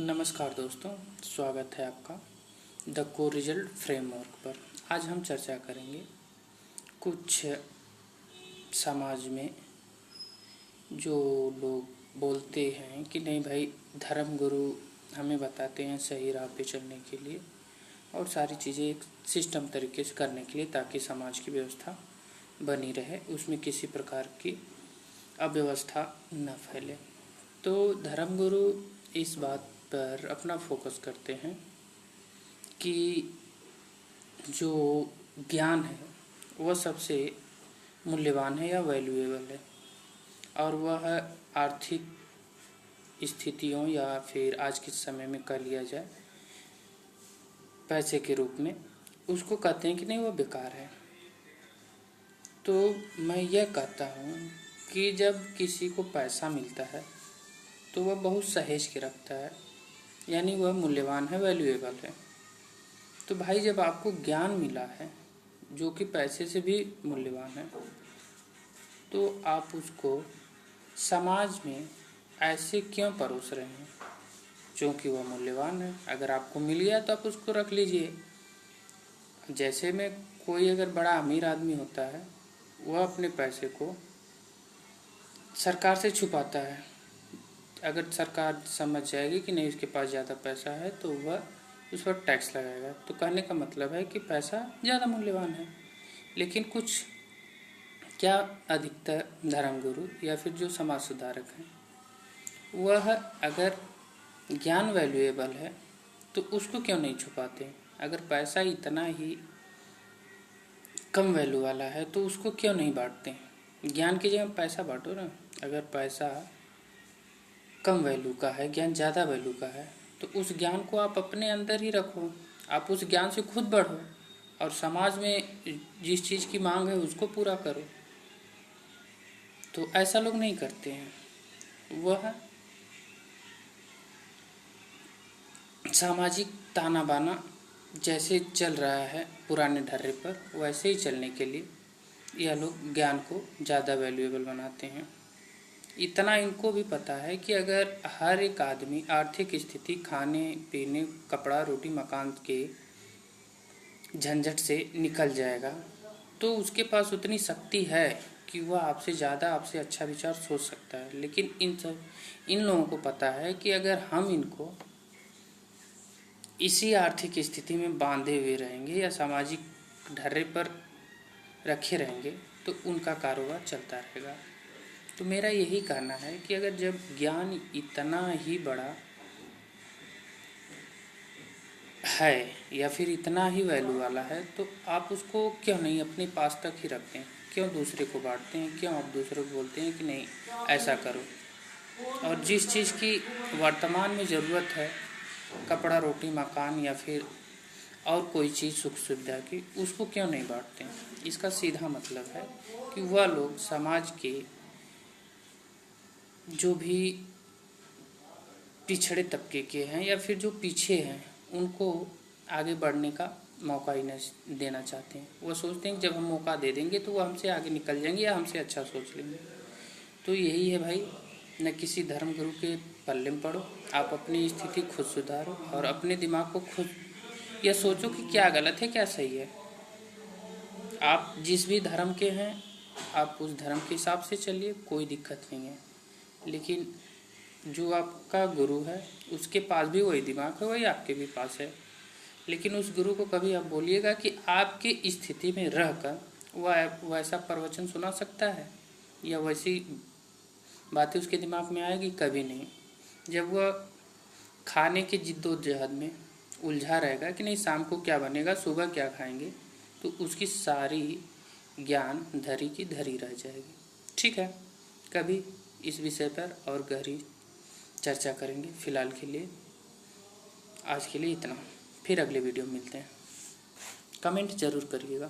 नमस्कार दोस्तों, स्वागत है आपका द कोर रिजल्ट फ्रेमवर्क पर। आज हम चर्चा करेंगे कुछ समाज में जो लोग बोलते हैं कि नहीं भाई, धर्म गुरु हमें बताते हैं सही राह पे चलने के लिए और सारी चीज़ें एक सिस्टम तरीके से करने के लिए, ताकि समाज की व्यवस्था बनी रहे, उसमें किसी प्रकार की अव्यवस्था न फैले। तो धर्मगुरु इस बात पर अपना फोकस करते हैं कि जो ज्ञान है वह सबसे मूल्यवान है या वैल्यूएबल है, और वह आर्थिक स्थितियों या फिर आज के समय में कह लिया जाए पैसे के रूप में, उसको कहते हैं कि नहीं वह बेकार है। तो मैं यह कहता हूँ कि जब किसी को पैसा मिलता है तो वह बहुत सहेज के रखता है, यानी वह मूल्यवान है, वैल्यूएबल है। तो भाई, जब आपको ज्ञान मिला है जो कि पैसे से भी मूल्यवान है, तो आप उसको समाज में ऐसे क्यों परोस रहे हैं? क्योंकि वह मूल्यवान है। अगर आपको मिल गया तो आप उसको रख लीजिए। जैसे में कोई अगर बड़ा अमीर आदमी होता है, वह अपने पैसे को सरकार से छुपाता है। अगर सरकार समझ जाएगी कि नहीं इसके पास ज़्यादा पैसा है, तो वह उस पर टैक्स लगाएगा। तो कहने का मतलब है कि पैसा ज़्यादा मूल्यवान है। लेकिन कुछ क्या अधिकतर धर्मगुरु या फिर जो समाज सुधारक हैं, वह अगर ज्ञान वैल्यूएबल है तो उसको क्यों नहीं छुपाते? अगर पैसा इतना ही कम वैल्यू वाला है तो उसको क्यों नहीं बांटते? ज्ञान की जगह पैसा बांटो ना। अगर पैसा कम वैल्यू का है, ज्ञान ज़्यादा वैल्यू का है, तो उस ज्ञान को आप अपने अंदर ही रखो। आप उस ज्ञान से खुद बढ़ो और समाज में जिस चीज़ की मांग है उसको पूरा करो। तो ऐसा लोग नहीं करते हैं। वह सामाजिक ताना बाना जैसे चल रहा है पुराने ढर्रे पर, वैसे ही चलने के लिए यह लोग ज्ञान को ज़्यादा वैल्यूएबल बनाते हैं। इतना इनको भी पता है कि अगर हर एक आदमी आर्थिक स्थिति, खाने पीने, कपड़ा रोटी मकान के झंझट से निकल जाएगा, तो उसके पास उतनी शक्ति है कि वह आपसे ज़्यादा, आपसे अच्छा विचार सोच सकता है। लेकिन इन लोगों को पता है कि अगर हम इनको इसी आर्थिक स्थिति में बांधे हुए रहेंगे या सामाजिक ढर्रे पर रखे रहेंगे तो उनका कारोबार चलता रहेगा। तो मेरा यही कहना है कि अगर जब ज्ञान इतना ही बड़ा है या फिर इतना ही वैल्यू वाला है, तो आप उसको क्यों नहीं अपने पास तक ही रखते हैं? क्यों दूसरे को बांटते हैं? क्यों आप दूसरे को बोलते हैं कि नहीं ऐसा करो? और जिस चीज़ की वर्तमान में ज़रूरत है, कपड़ा रोटी मकान या फिर और कोई चीज़ सुख सुविधा की, उसको क्यों नहीं बांटते हैं? इसका सीधा मतलब है कि वह लोग समाज के जो भी पिछड़े तबके के हैं या फिर जो पीछे हैं, उनको आगे बढ़ने का मौका ही नहीं देना चाहते हैं। वो सोचते हैं कि जब हम मौका दे देंगे तो वो हमसे आगे निकल जाएंगे या हमसे अच्छा सोच लेंगे। तो यही है भाई, न किसी धर्मगुरु के पल्ले में पड़ो, आप अपनी स्थिति खुद सुधारो और अपने दिमाग को खुद यह सोचो कि क्या गलत है क्या सही है। आप जिस भी धर्म के हैं, आप उस धर्म के हिसाब से चलिए, कोई दिक्कत नहीं है। लेकिन जो आपका गुरु है उसके पास भी वही दिमाग है, वही आपके भी पास है। लेकिन उस गुरु को कभी आप बोलिएगा कि आपकी स्थिति में रहकर वह वैसा प्रवचन सुना सकता है या वैसी बातें उसके दिमाग में आएगी? कभी नहीं। जब वह खाने की जिद्दोजहद में उलझा रहेगा कि नहीं शाम को क्या बनेगा, सुबह क्या खाएंगे, तो उसकी सारी ज्ञान धरी की धरी रह जाएगी। ठीक है, कभी इस विषय पर और गहरी चर्चा करेंगे। फिलहाल के लिए आज के लिए इतना, फिर अगले वीडियो में मिलते हैं। कमेंट जरूर करिएगा।